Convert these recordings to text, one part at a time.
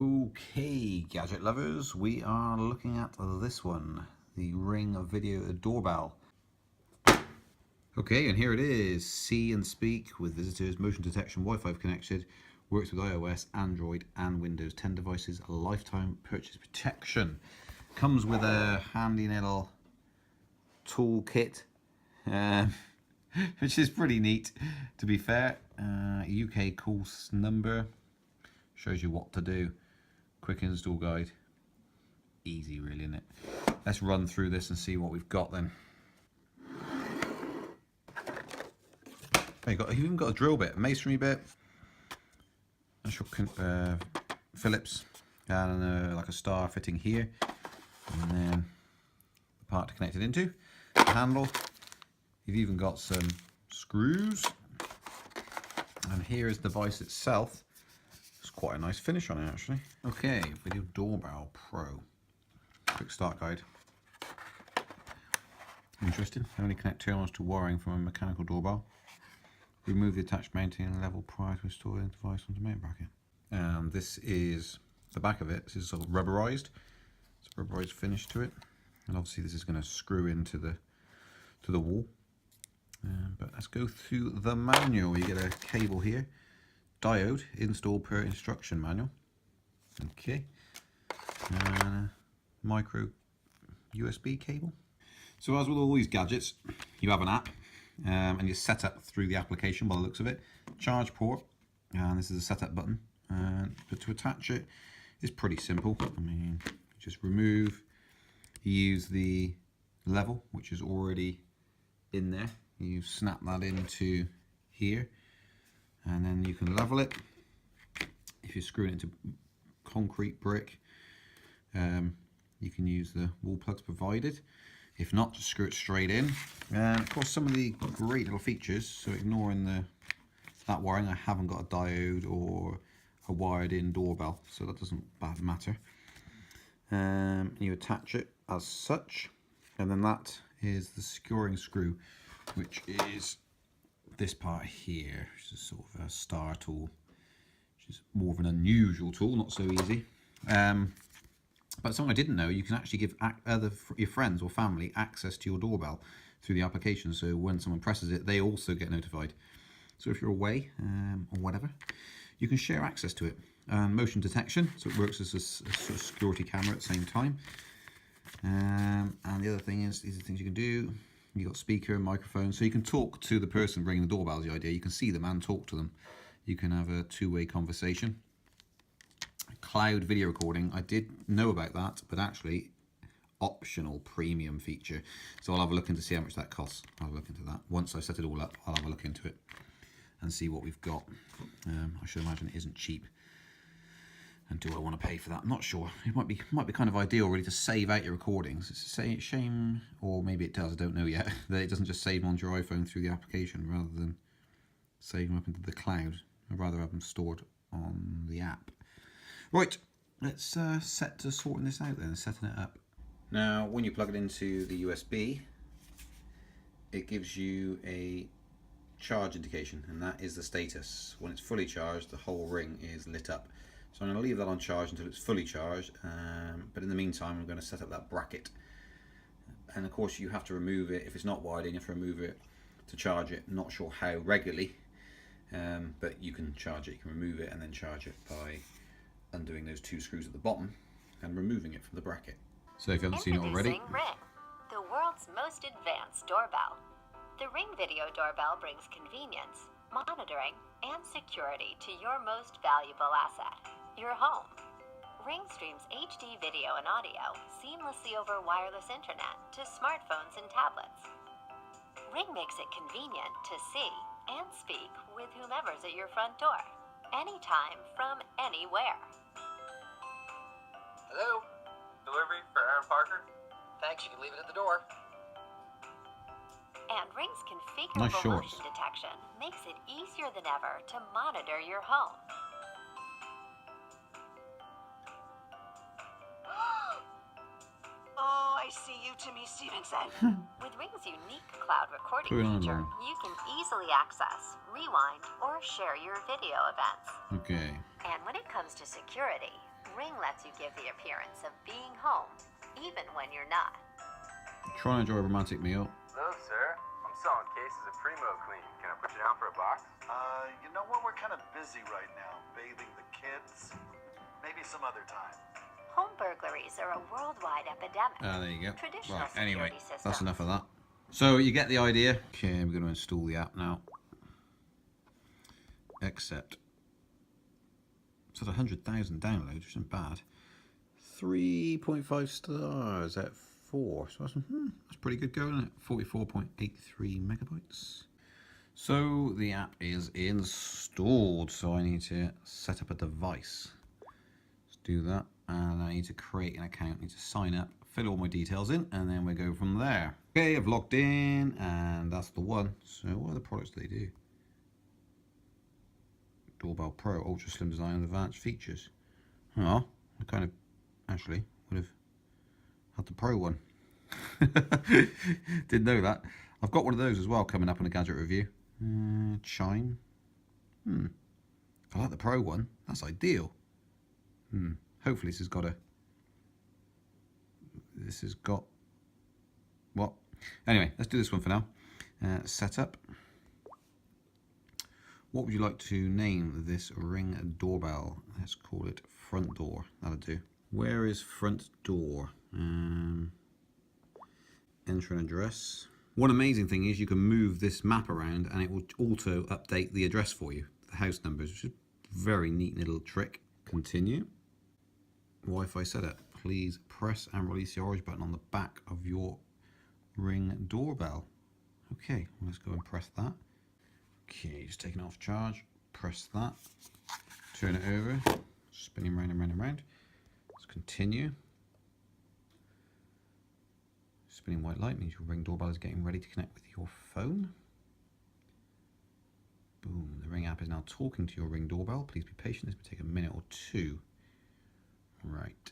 Okay, gadget lovers, we are looking at this one, the Ring Video Doorbell. Okay, and here it is. See and speak with visitors, motion detection, Wi-Fi connected, works with iOS, Android and Windows 10 devices, lifetime purchase protection. Comes with a handy little toolkit, which is pretty neat, to be fair. UK course number, shows you what to do. Quick install guide. Easy really, isn't it? Let's run through this and see what we've got then. You've even got a drill bit, a masonry bit, Phillips, and like a star fitting here, and then the part to connect it into, the handle. You've even got some screws, and here is the device itself. It's quite a nice finish on it actually. Okay, Video Doorbell Pro. Quick start guide. Interesting. Only connect terminals to wiring from a mechanical doorbell. Remove the attached mounting level prior to installing the device onto the main bracket. And this is the back of it. This is sort of rubberized. It's a rubberized finish to it. And obviously this is going to screw into the wall. But let's go through the manual. You get a cable here. Diode, install per instruction manual. Okay. Micro USB cable. So as with all these gadgets, you have an app. And you set up through the application by the looks of it. Charge port, and this is a setup button. But to attach it is pretty simple. I mean, just remove, use the level, which is already in there. You snap that into here, and then you can level it. If you're screwing it into concrete brick, you can use the wall plugs provided. If not, just screw it straight in. And of course, some of the great little features, so ignoring that wiring, I haven't got a diode or a wired in doorbell, so that doesn't matter. You attach it as such, and then that is the securing screw, which is this part here, which is sort of a star tool, which is more of an unusual tool, not so easy. But something I didn't know, you can actually give your friends or family access to your doorbell through the application, so when someone presses it, they also get notified. So if you're away or whatever, you can share access to it. Motion detection, so it works as a sort of security camera at the same time. And the other thing is, these are things you can do. You've got speaker and microphone, so you can talk to the person ringing the doorbell is the idea. You can see them and talk to them. You can have a two-way conversation. Cloud video recording, I did know about that, but actually optional premium feature. So I'll have a look into see how much that costs. I'll have a look into that. Once I set it all up, I'll have a look into it and see what we've got. I should imagine it isn't cheap. And do I want to pay for that? I'm not sure. It might be kind of ideal really to save out your recordings. It's a shame, or maybe it does, I don't know yet, that it doesn't just save them onto your iPhone through the application rather than save them up into the cloud. I'd rather have them stored on the app. Right, let's set to sorting this out then, setting it up. Now, when you plug it into the USB, it gives you a charge indication, and that is the status. When it's fully charged, the whole ring is lit up. So I'm going to leave that on charge until it's fully charged, but in the meantime, I'm going to set up that bracket. And of course, you have to remove it. If it's not wired in, you have to remove it to charge it. Not sure how regularly, but you can charge it. You can remove it and then charge it by undoing those two screws at the bottom and removing it from the bracket. So if you haven't seen it already, Ring, the world's most advanced doorbell. The Ring Video Doorbell brings convenience, monitoring, and security to your most valuable asset, your home. Ring streams HD video and audio seamlessly over wireless internet to smartphones and tablets. Ring makes it convenient to see and speak with whomever's at your front door, anytime from anywhere. Hello? Delivery for Aaron Parker? Thanks, you can leave it at the door. And Ring's configurable motion detection makes it easier than ever to monitor your home. Oh, I see you, Timmy Stevenson. With Ring's unique cloud recording feature, you can easily access, rewind, or share your video events. Okay. And when it comes to security, Ring lets you give the appearance of being home, even when you're not. Try and enjoy a romantic meal. Hello, sir. I'm selling cases of Primo Clean. Can I put you down for a box? You know what? We're kind of busy right now, bathing the kids. Maybe some other time. Home burglaries are a worldwide epidemic. There you go. Traditional Right, anyway, security systems. that's enough of that. So you get the idea. Okay, we're going to install the app now. Accept. It's at 100,000 downloads, which isn't bad. 3.5 stars at 4. So that's pretty good going, isn't it? 44.83 megabytes. So the app is installed. So I need to set up a device. Let's do that. And I need to create an account. I need to sign up, fill all my details in, and then we go from there. Okay, I've logged in, and that's the one. So what are the products they do? Doorbell Pro, ultra slim design and advanced features. Oh, I kind of actually would have had the Pro one. Didn't know that. I've got one of those as well coming up in a gadget review. Chime. I like the Pro one. That's ideal. Hopefully this has got what? Anyway, let's do this one for now. Setup. What would you like to name this Ring doorbell? Let's call it front door. That'll do. Where is front door? Enter an address. One amazing thing is you can move this map around and it will auto update the address for you, the house numbers, which is a very neat little trick. Continue. Wi-Fi setup. Please press and release the orange button on the back of your Ring doorbell. Okay, well, let's go and press that. Okay, just taking off charge. Press that. Turn it over. Spinning round and round and round. Let's continue. Spinning white light means your Ring doorbell is getting ready to connect with your phone. Boom, the Ring app is now talking to your Ring doorbell. Please be patient, this may take a minute or two. Right.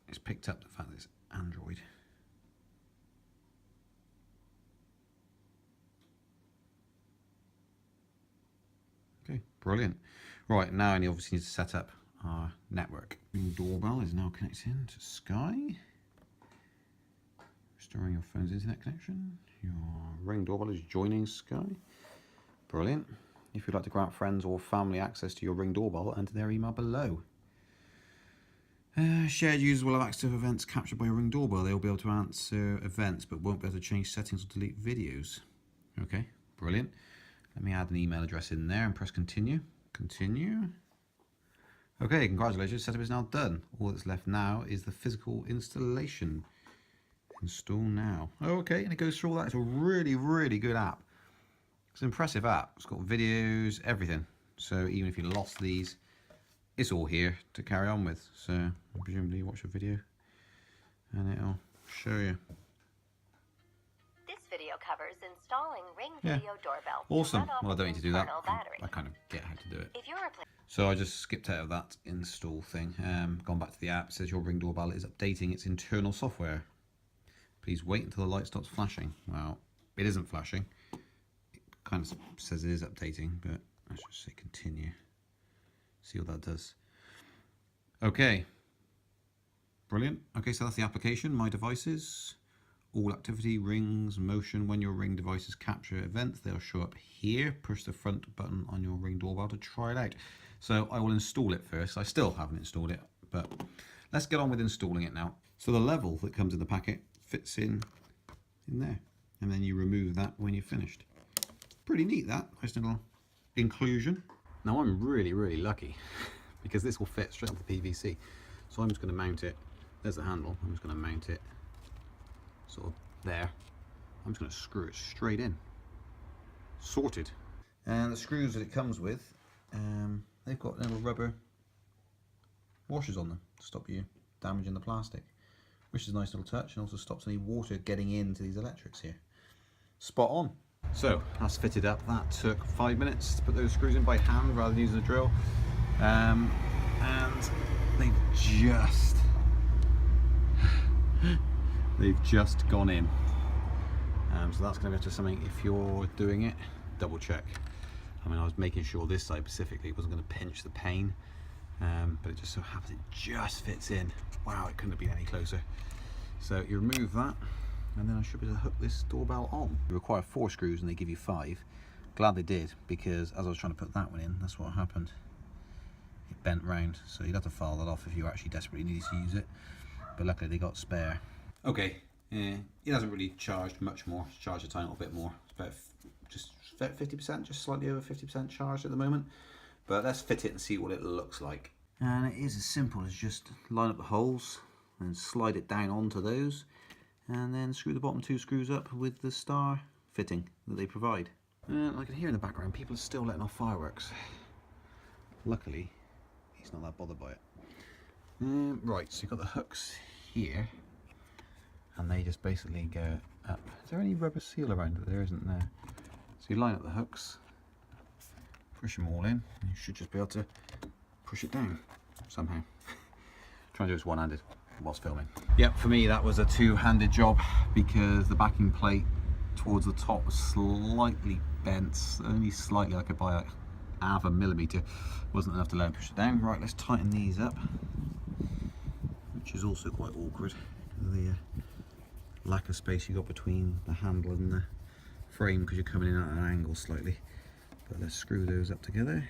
It's picked up the fact that it's Android. Okay, brilliant. Right, now I obviously need to set up our network. Ring doorbell is now connecting to Sky. Restoring your phone's internet connection. Your Ring doorbell is joining Sky. Brilliant. If you'd like to grant friends or family access to your Ring doorbell, enter their email below. Shared users will have access to events captured by your Ring doorbell. They will be able to answer events but won't be able to change settings or delete videos. Okay, brilliant. Let me add an email address in there and press continue. Continue. Okay, congratulations, setup is now done. All that's left now is the physical installation. Install now. Okay, and it goes through all that. It's a really, really good app. It's an impressive app. It's got videos, everything. So even if you lost these, it's all here to carry on with. So presumably you watch a video and it'll show you. This video covers installing Ring Video Doorbell. to Awesome. run off Well, I don't need to do that. internal battery. I kind of get how to do it. If you're replacing So I just skipped out of that install thing. Gone back to the app. It says your Ring doorbell is updating its internal software. Please wait until the light stops flashing. Well, it isn't flashing. It kind of says it is updating, but let's just say continue. See what that does. Okay. Brilliant. Okay, so that's the application. My devices. All activity, rings, motion. When your Ring devices capture events, they'll show up here. Push the front button on your Ring doorbell to try it out. So I will install it first. I still haven't installed it, but let's get on with installing it now. So the level that comes in the packet fits in there. And then you remove that when you're finished. Pretty neat, that. Nice little inclusion. Now I'm really, really lucky because this will fit straight onto the PVC. So I'm just going to mount it. There's the handle. I'm just going to mount it sort of there. I'm just going to screw it straight in. Sorted. And the screws that it comes with, they've got little rubber washers on them to stop you damaging the plastic, which is a nice little touch and also stops any water getting into these electrics here. Spot on. So that's fitted up. That took 5 minutes to put those screws in by hand rather than using a drill. And they've just gone in. So that's going to be just something, if you're doing it, double check. I mean, I was making sure this side specifically wasn't going to pinch the pane. but it just so happens it just fits in. Wow, it couldn't have been any closer. So you remove that, and then I should be able to hook this doorbell on. You require 4 screws and they give you 5. Glad they did, because as I was trying to put that one in, that's what happened. It bent round, so you'd have to file that off if you actually desperately needed to use it. But luckily they got spare. Okay, it hasn't really charged much more. It's charged a tiny little bit more. It's about just 50%, just slightly over 50% charged at the moment. But let's fit it and see what it looks like. And it is as simple as just line up the holes and slide it down onto those, and then screw the bottom 2 screws up with the star fitting that they provide. And I can hear in the background people are still letting off fireworks. Luckily, he's not that bothered by it. Right, so you've got the hooks here, and they just basically go up. Is there any rubber seal around it? There isn't there. So you line up the hooks, push them all in, and you should just be able to push it down somehow. Try and do this one-handed whilst filming. Yep, for me that was a 2-handed job, because the backing plate towards the top was slightly bent, only slightly. I could buy like half a millimetre, wasn't enough to let it push it down. Right, let's tighten these up, which is also quite awkward, the lack of space you got between the handle and the frame, because you're coming in at an angle slightly. But let's screw those up together.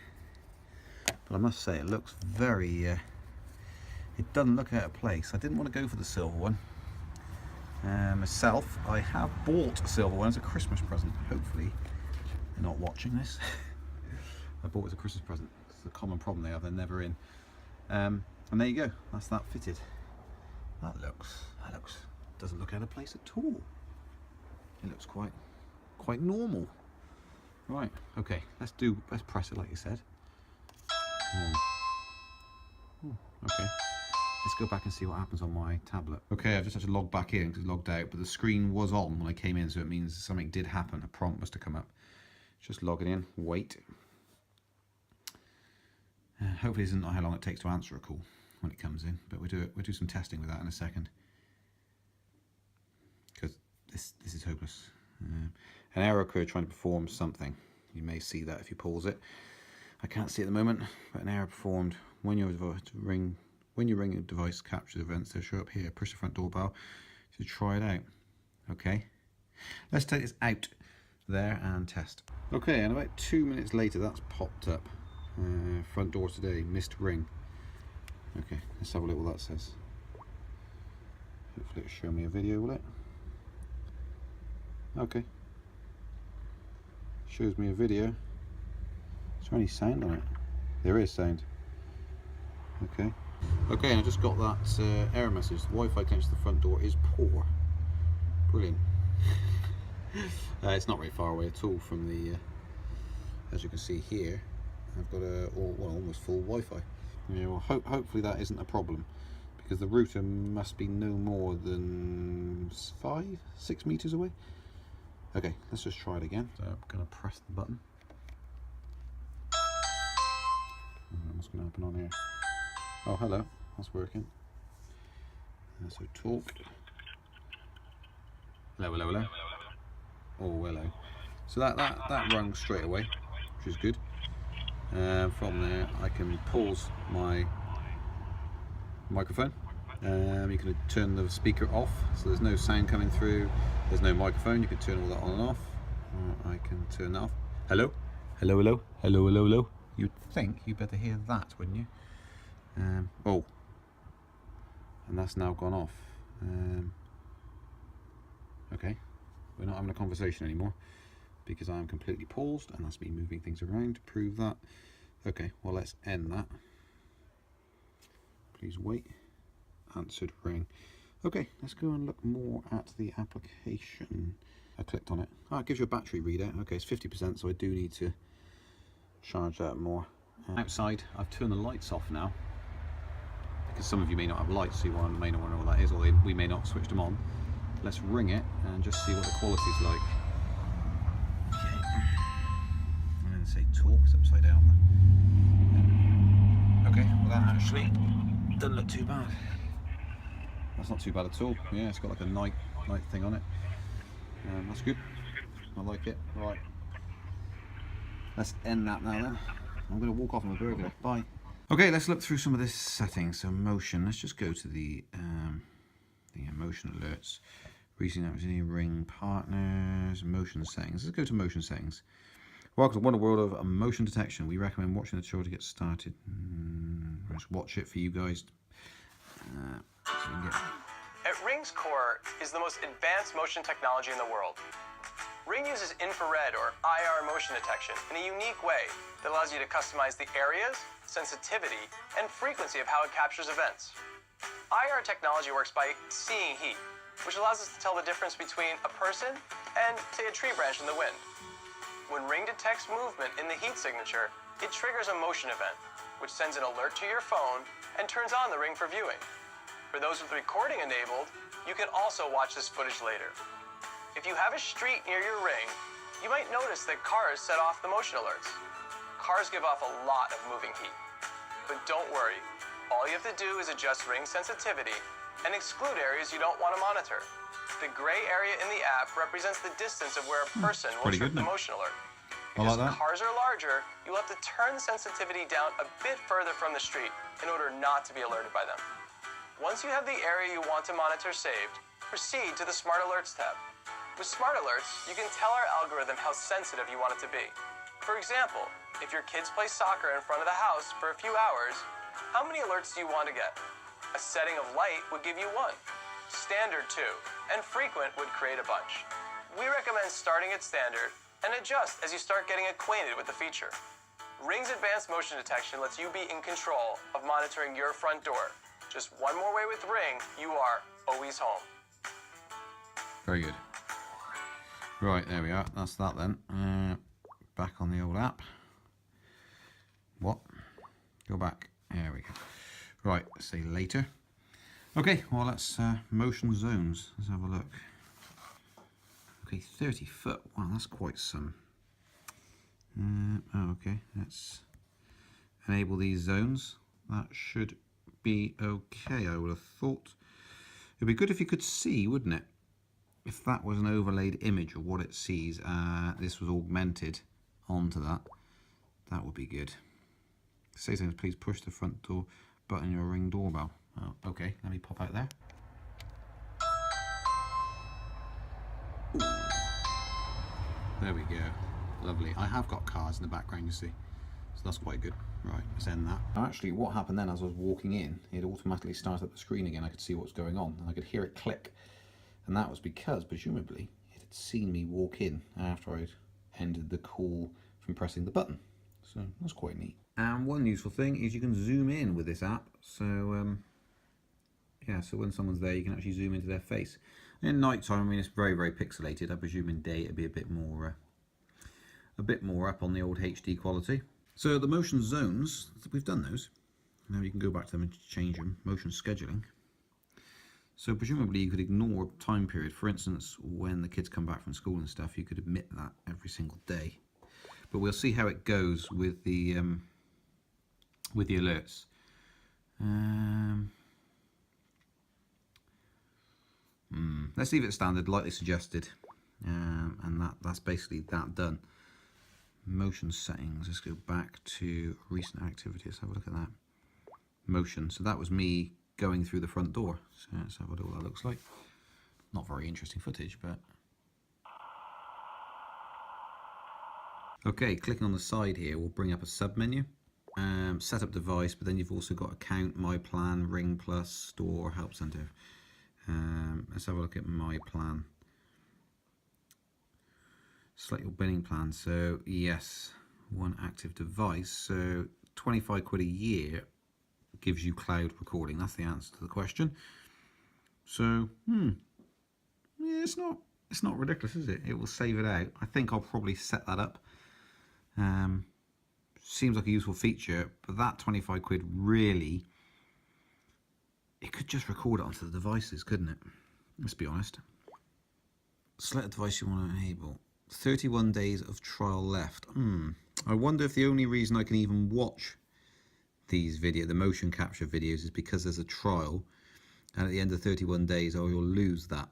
But I must say, it looks very it doesn't look out of place. I didn't want to go for the silver one myself. I have bought a silver one as a Christmas present. Hopefully they're not watching this. I bought it as a Christmas present. It's a common problem they have, they're never in. And there you go, that's that fitted. That doesn't look out of place at all. It looks quite normal. Right, okay, let's press it like you said. Okay, let's go back and see what happens on my tablet. Okay, I've just had to log back in because it logged out, but the screen was on when I came in, so it means something did happen. A prompt must have come up. Just logging in, wait. Hopefully this isn't how long it takes to answer a call when it comes in, but we'll do some testing with that in a second, because this is hopeless. An error occurred trying to perform something. You may see that if you pause it. I can't see at the moment, but an error performed when your ring a device captures events. They'll show up here. Push the front doorbell to try it out. Okay, let's take this out there and test. Okay, and about 2 minutes later, that's popped up. Front door today, missed ring. Okay, let's have a look what that says. Hopefully it'll show me a video, will it? Okay. Shows me a video. Is there any sound on it? There is sound. Okay. Okay, and I just got that error message. The Wi-Fi connection to the front door is poor. Brilliant. It's not very far away at all from the, as you can see here, I've got almost full Wi-Fi. Yeah, well, hopefully that isn't a problem, because the router must be no more than 5-6 meters away. Okay, let's just try it again. So I'm going to press the button. What's going to happen on here? Oh, hello, that's working. So talk. Hello, hello, hello. Oh, hello. So that rung straight away, which is good. From there, I can pause my microphone. You can turn the speaker off, so there's no sound coming through. There's no microphone. You can turn all that on and off. I can turn that off. Hello, hello, hello, hello, hello, hello. You'd think you'd better hear that, wouldn't you? Oh, and that's now gone off. Okay, we're not having a conversation anymore, because I am completely paused, and that's me moving things around to prove that. Okay, well, let's end that. Please wait. Answered ring. Okay, let's go and look more at the application. I clicked on it. Oh, it gives you a battery readout. Okay, it's 50%, so I do need to charge that more. Outside, I've turned the lights off now, because some of you may not have lights, so you may not want to know what that is, or we may not switch them on. Let's ring it and just see what the quality's like. And then say talk, it's upside down there. Okay, well that actually doesn't look too bad. That's not too bad at all. Yeah, it's got like a night thing on it. That's good. I like it. Right. Let's end that now then. I'm going to walk off on a burglar. Bye. Okay, let's look through some of this settings. So motion, let's just go to the motion alerts. Recent activity, ring partners, motion settings. Let's go to motion settings. Welcome to Wonder World of Motion Detection. We recommend watching the show to get started. Let's watch it for you guys. So you can get... At Ring's core is the most advanced motion technology in the world. Ring uses infrared or IR motion detection in a unique way that allows you to customize the areas, sensitivity, and frequency of how it captures events. IR technology works by seeing heat, which allows us to tell the difference between a person and, say, a tree branch in the wind. When Ring detects movement in the heat signature, it triggers a motion event, which sends an alert to your phone and turns on the Ring for viewing. For those with recording enabled, you can also watch this footage later. If you have a street near your Ring, you might notice that cars set off the motion alerts. Cars give off a lot of moving heat. But don't worry, all you have to do is adjust Ring sensitivity and exclude areas you don't want to monitor. The gray area in the app represents the distance of where a person will trip the motion alert. Because cars are larger, you'll have to turn the sensitivity down a bit further from the street in order not to be alerted by them. Once you have the area you want to monitor saved, proceed to the Smart Alerts tab. With Smart Alerts, you can tell our algorithm how sensitive you want it to be. For example, if your kids play soccer in front of the house for a few hours, how many alerts do you want to get? A setting of light would give you 1, standard 2, and frequent would create a bunch. We recommend starting at standard and adjust as you start getting acquainted with the feature. Ring's advanced motion detection lets you be in control of monitoring your front door. Just one more way with Ring, you are always home. Very good. Right, there we are. That's that then. Back on the old app. What? Go back. There we go. Right, say later. Okay, well, let's motion zones. Let's have a look. Okay, 30 foot. Wow, that's quite some. Okay, let's enable these zones. That should be okay, I would have thought. It'd be good if you could see, wouldn't it? If that was an overlaid image of what it sees, this was augmented onto that, that would be good. Say things, please push the front door button on your Ring doorbell. Oh, okay, let me pop out there. Ooh. There we go. Lovely. I have got cars in the background, you see. So that's quite good. Right, let's end that. Actually, what happened then as I was walking in, it automatically started up the screen again. I could see what was going on, and I could hear it click. And that was because, presumably, it had seen me walk in after I'd ended the call from pressing the button. So that's quite neat. And one useful thing is you can zoom in with this app. So, yeah, so when someone's there, you can actually zoom into their face. In night time, I mean, it's very, very pixelated. I presume in day it'd be a bit more up on the old HD quality. So the motion zones, we've done those. Now you can go back to them and change them. Motion scheduling. So presumably you could ignore a time period. For instance, when the kids come back from school and stuff, you could omit that every single day. But we'll see how it goes with the alerts. Let's leave it standard, like they suggested, and that's basically that done. Motion settings. Let's go back to recent activity. Let's have a look at that. Motion. So that was me going through the front door. So let's have a look what that looks like. Not very interesting footage, but okay. Clicking on the side here will bring up a sub menu. Setup device, but then you've also got account, my plan, Ring Plus, store, help center. Let's have a look at my plan. Select your billing plan. So yes, one active device. So 25 quid a year gives you cloud recording. That's the answer to the question. So yeah, it's not ridiculous, is it? It will save it out. I think I'll probably set that up. Seems like a useful feature, but that 25 quid really, it could just record it onto the devices, couldn't it? Let's be honest. Select a device you want to enable. 31 days of trial left. I wonder if the only reason I can even watch these the motion capture videos is because there's a trial, and at the end of 31 days I will lose that.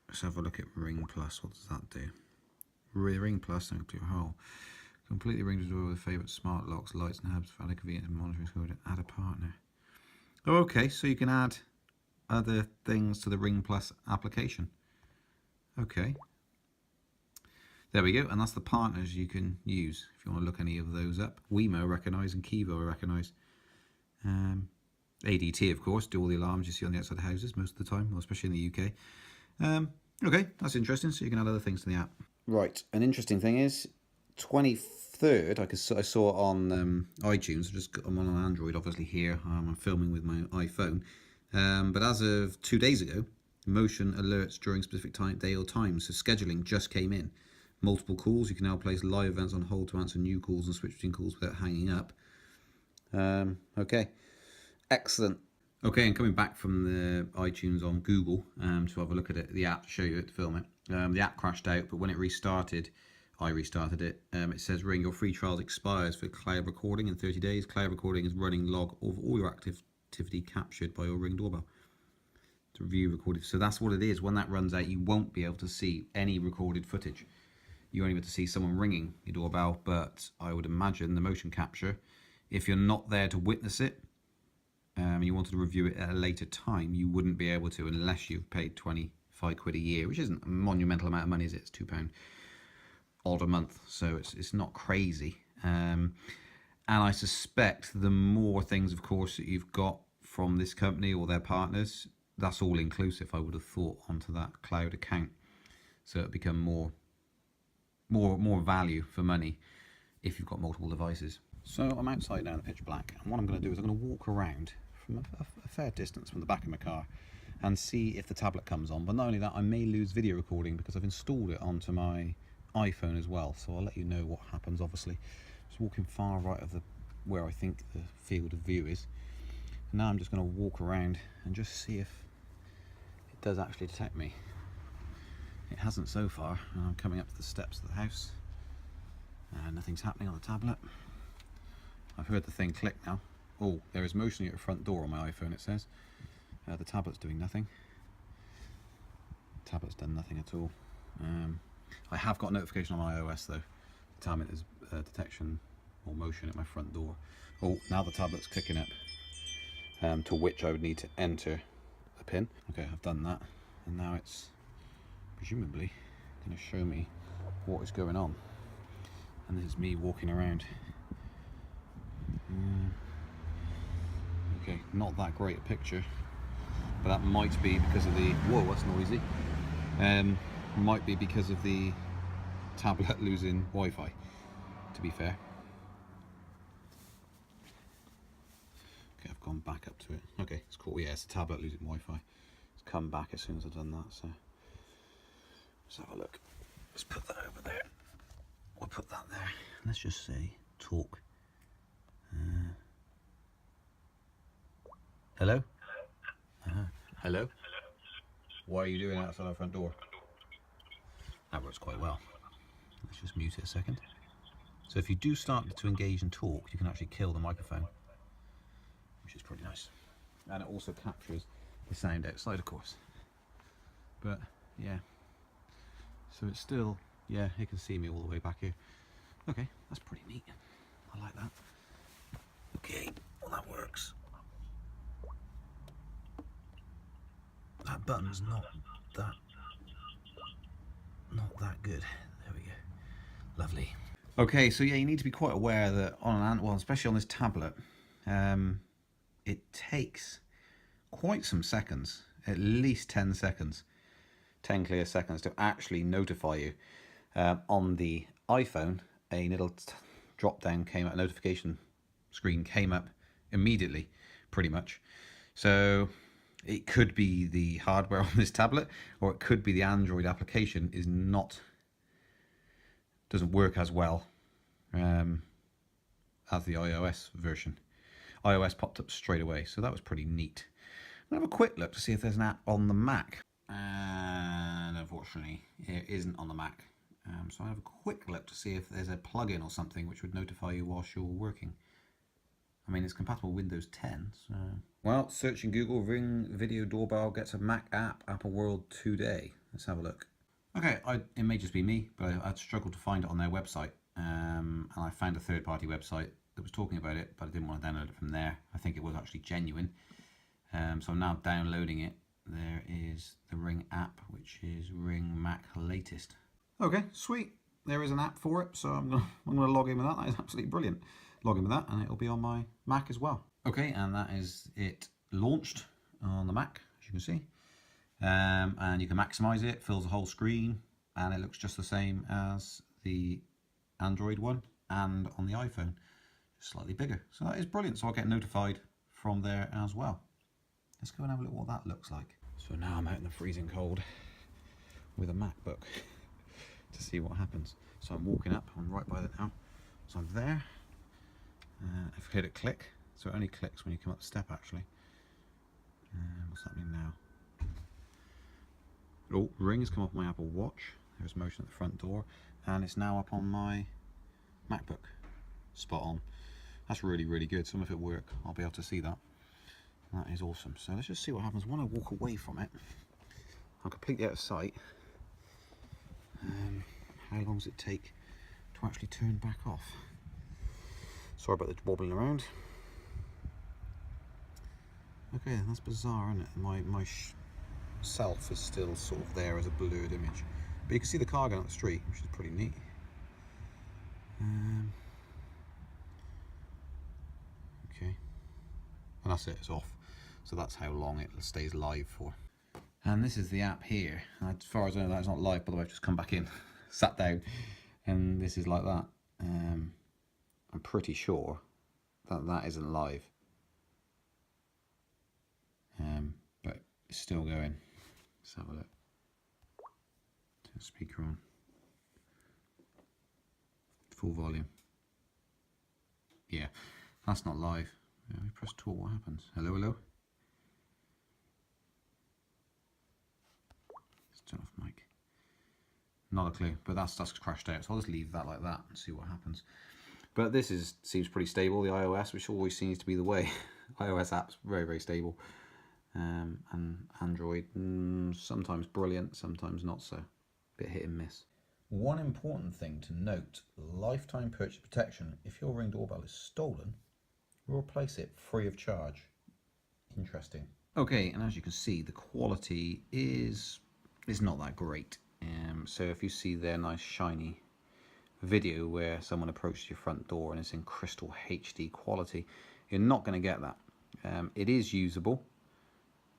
Let's have a look at Ring Plus. What does that do? Ring Plus, I'll do a whole Completely Ring the Doorbell with favourite smart locks, lights and hubs for added convenience and monitoring. Code. Add a partner. Oh, okay, so you can add other things to the Ring Plus application. Okay. There we go, and that's the partners you can use if you want to look any of those up. Wemo I recognise and Kivo I recognise. ADT, of course, do all the alarms you see on the outside of houses most of the time, well, especially in the UK. Okay, that's interesting, so you can add other things to the app. Right, an interesting thing is, 23rd, I saw on iTunes, I'm on Android obviously here, I'm filming with my iPhone, but as of 2 days ago, motion alerts during specific day or time, so scheduling just came in. Multiple calls, you can now place live events on hold to answer new calls and switch between calls without hanging up. Okay, excellent. Okay, and coming back from the iTunes on Google to have a look at it, the app to show you it, to film it. The app crashed out, but when it restarted, I restarted it. It says, Ring, your free trial expires for cloud recording in 30 days. Cloud recording is running log of all your activity captured by your Ring doorbell. To review recorded. So that's what it is. When that runs out, you won't be able to see any recorded footage. You won't be able to see someone ringing your doorbell, but I would imagine the motion capture, if you're not there to witness it, and you wanted to review it at a later time, you wouldn't be able to unless you've paid 25 quid a year, which isn't a monumental amount of money, is it? It's £2 odd a month, so it's not crazy. And I suspect the more things, of course, that you've got from this company or their partners, that's all inclusive, I would have thought, onto that cloud account. So it'll become more value for money if you've got multiple devices. So I'm outside now in the pitch black, and what I'm going to do is I'm going to walk around from a fair distance from the back of my car and see if the tablet comes on. But not only that, I may lose video recording because I've installed it onto my iPhone as well, so I'll let you know what happens. Obviously, just walking far right of where I think the field of view is. And now I'm just going to walk around and just see if it does actually detect me. It hasn't so far, and I'm coming up to the steps of the house and nothing's happening on the tablet. I've heard the thing click now. Oh, there is motion at your front door on my iPhone, it says. The tablet's doing nothing. The tablet's done nothing at all. I have got a notification on my iOS though, telling me there's detection or motion at my front door. Oh, now the tablet's clicking up, to which I would need to enter a pin. Okay, I've done that, and now it's presumably going to show me what is going on. And this is me walking around. Okay, not that great a picture, but that might be because of the, whoa, that's noisy. Might be because of the tablet losing Wi-Fi, to be fair. Okay, I've gone back up to it. Okay, it's cool. Yeah, it's the tablet losing Wi-Fi. It's come back as soon as I've done that, so let's have a look. Let's put that over there. We'll put that there. Let's just say talk. Hello? Hello? What are you doing outside our front door? That works quite well. Let's just mute it a second. So if you do start to engage and talk, you can actually kill the microphone, which is pretty nice. And it also captures the sound outside, of course. But yeah, so it's still, yeah, you can see me all the way back here. Okay, that's pretty neat. I like that. Okay, well that works. That button's not that good. There we go. Lovely. Okay, so yeah, you need to be quite aware that on well, especially on this tablet, it takes quite some seconds, at least 10 seconds, 10 clear seconds to actually notify you. On the iPhone, a little drop-down came up, a notification screen came up immediately, pretty much. So it could be the hardware on this tablet, or it could be the Android application doesn't work as well as the iOS version. iOS popped up straight away, so that was pretty neat. I'm gonna have a quick look to see if there's an app on the Mac, and unfortunately it isn't on the Mac. So I have a quick look to see if there's a plugin or something which would notify you whilst you're working. I mean, it's compatible with Windows 10, so... Well, searching Google, Ring Video Doorbell gets a Mac app, Apple World today. Let's have a look. Okay, it may just be me, but I'd struggled to find it on their website. and I found a third-party website that was talking about it, but I didn't want to download it from there. I think it was actually genuine. So I'm now downloading it. There is the Ring app, which is Ring Mac Latest. Okay, sweet. There is an app for it, so I'm gonna log in with that. That is absolutely brilliant. Log in with that, and it'll be on my Mac as well. Okay, and that is it launched on the Mac, as you can see. And you can maximize it, fills the whole screen, and it looks just the same as the Android one and on the iPhone, just slightly bigger. So that is brilliant. So I'll get notified from there as well. Let's go and have a look what that looks like. So now I'm out in the freezing cold with a MacBook to see what happens. So I'm walking up, I'm right by it now. So I'm there. I've heard it click, so it only clicks when you come up the step actually. What's happening now? Oh, Ring has come up on my Apple Watch. There's motion at the front door, and it's now up on my MacBook. Spot on. That's really, really good. Some of it work. I'll be able to see that. That is awesome. So let's just see what happens when I walk away from it. I'm completely out of sight. How long does it take to actually turn back off? Sorry about the wobbling around. Okay, that's bizarre, isn't it? My self is still sort of there as a blurred image, but you can see the car going up the street, which is pretty neat. Okay, and that's it, it's off. So that's how long it stays live for. And this is the app here. As far as I know, that's not live, by the way. I've just come back in, sat down, and this is like that. I'm pretty sure that that isn't live, but it's still going. Let's have a look. Turn the speaker on. Full volume. Yeah, that's not live. Yeah, we press talk, what happens? Hello, hello? Let's turn off mic. Not a clue, but that's crashed out, so I'll just leave that like that and see what happens. But this seems pretty stable, the iOS, which always seems to be the way. iOS apps, very, very stable. And Android, sometimes brilliant, sometimes not so. Bit hit and miss. One important thing to note, lifetime purchase protection. If your Ring doorbell is stolen, we'll replace it free of charge. Interesting. Okay, and as you can see, the quality is not that great. So if you see their nice shiny video where someone approaches your front door and it's in crystal HD quality, you're not going to get that. It is usable.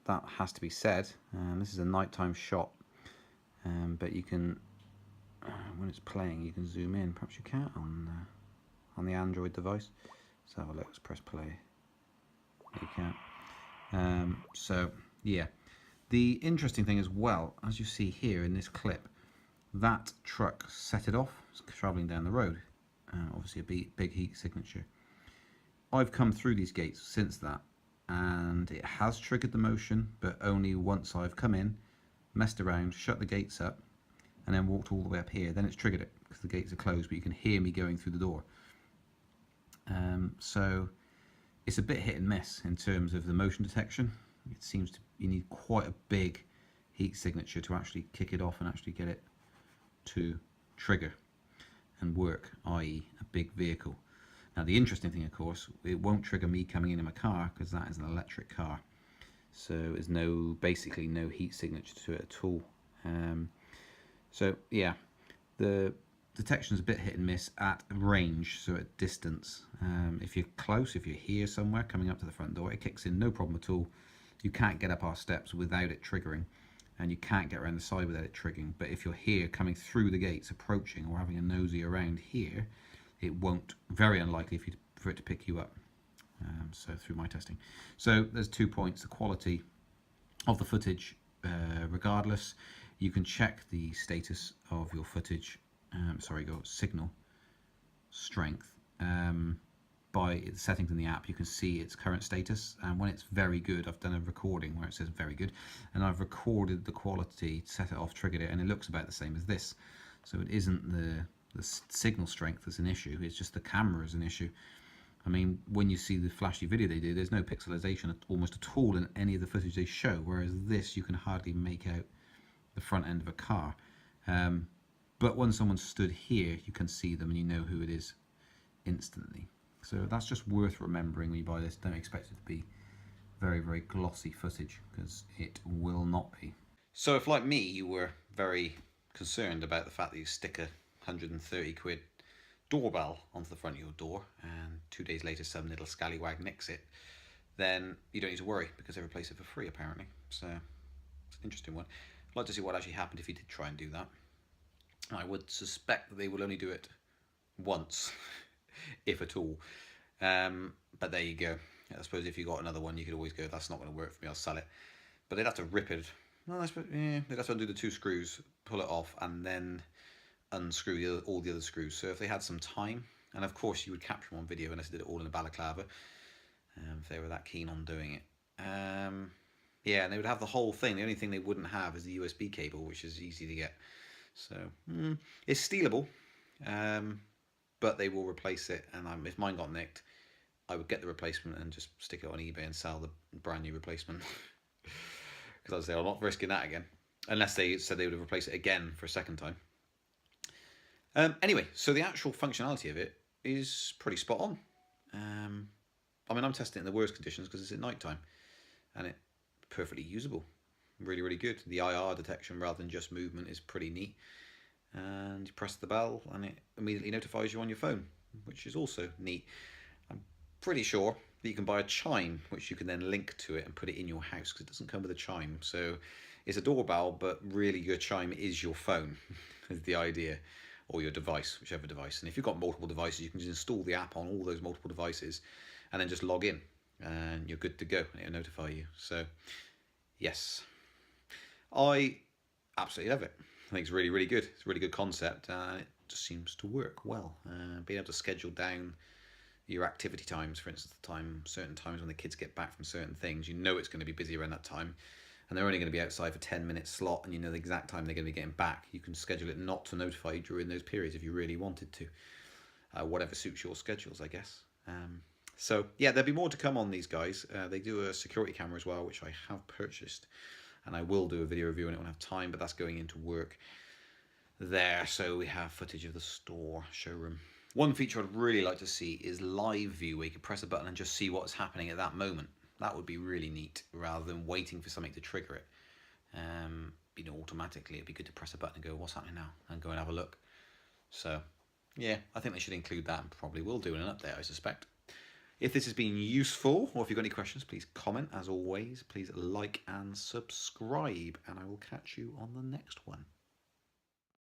That has to be said. This is a nighttime shot, but you can, when it's playing, you can zoom in. Perhaps you can't on the Android device. Let's have a look. Let's press play. You can't. So yeah, the interesting thing as well, as you see here in this clip, that truck set it off. It's travelling down the road. Obviously a big heat signature. I've come through these gates since that, and it has triggered the motion, but only once I've come in, messed around, shut the gates up, and then walked all the way up here. Then it's triggered it because the gates are closed, but you can hear me going through the door. So it's a bit hit and miss in terms of the motion detection. It seems to, you need quite a big heat signature to actually kick it off and actually get it to trigger and work, i.e. a big vehicle. Now the interesting thing, of course, it won't trigger me coming in my car because that is an electric car. So there's basically no heat signature to it at all. So yeah, the detection is a bit hit and miss at range, so at distance. If you're close, if you're here somewhere coming up to the front door, it kicks in no problem at all. You can't get up our steps without it triggering, and you can't get around the side without it triggering. But if you're here coming through the gates, approaching or having a nosy around here, it won't. Very unlikely for it to pick you up. So through my testing. So there's 2 points. The quality of the footage, regardless. You can check the status of your footage, your signal strength by the settings in the app. You can see its current status, and when it's very good, I've done a recording where it says very good, and I've recorded the quality, set it off, triggered it, and it looks about the same as this. So it isn't the signal strength that's an issue, it's just the camera is an issue. I mean, when you see the flashy video they do, there's no pixelization almost at all in any of the footage they show, whereas this you can hardly make out the front end of a car. But when someone stood here, you can see them and you know who it is instantly. So that's just worth remembering when you buy this. Don't expect it to be very, very glossy footage, because it will not be. So if, like me, you were very concerned about the fact that you stick a 130 quid doorbell onto the front of your door and 2 days later some little scallywag nicks it, then you don't need to worry, because they replace it for free apparently. So it's an interesting one. I'd like to see what actually happened if you did try and do that. I would suspect that they will only do it once, if at all. But there you go. I suppose if you got another one, you could always go, that's not going to work for me, I'll sell it. But they'd have to rip it. No, they'd have to undo the 2 screws, pull it off, and then unscrew all the other screws. So if they had some time, and of course you would capture them on video unless they did it all in a balaclava, if they were that keen on doing it. Yeah, and they would have the whole thing. The only thing they wouldn't have is the USB cable, which is easy to get. So it's stealable, but they will replace it. And if mine got nicked, I would get the replacement and just stick it on eBay and sell the brand new replacement. Because I would say I'm not risking that again, unless they said they would have replaced it again for a second time. Anyway, so the actual functionality of it is pretty spot on. I mean, I'm testing it in the worst conditions because it's at night time, and it's perfectly usable. Really, really good. The IR detection rather than just movement is pretty neat. And you press the bell and it immediately notifies you on your phone, which is also neat. I'm pretty sure that you can buy a chime, which you can then link to it and put it in your house, because it doesn't come with a chime. So it's a doorbell, but really your chime is your phone, is the idea, or your device, whichever device. And if you've got multiple devices, you can just install the app on all those multiple devices and then just log in and you're good to go, and it'll notify you. So yes, I absolutely love it. I think it's really, really good. It's a really good concept. It just seems to work well. Being able to schedule down your activity times, for instance, certain times when the kids get back from certain things, you know it's going to be busy around that time, and they're only going to be outside for 10-minute slot, and you know the exact time they're going to be getting back. You can schedule it not to notify you during those periods if you really wanted to. Whatever suits your schedules, I guess. So yeah, there'll be more to come on these guys. They do a security camera as well, which I have purchased, and I will do a video review on it when I have time, but that's going into work there. So we have footage of the store showroom. One feature I'd really like to see is live view, where you can press a button and just see what's happening at that moment. That would be really neat, rather than waiting for something to trigger it. You know, automatically, it'd be good to press a button and go, what's happening now? And go and have a look. So yeah, I think they should include that, and probably will do in an update, I suspect. If this has been useful, or if you've got any questions, please comment. As always, please like and subscribe, and I will catch you on the next one.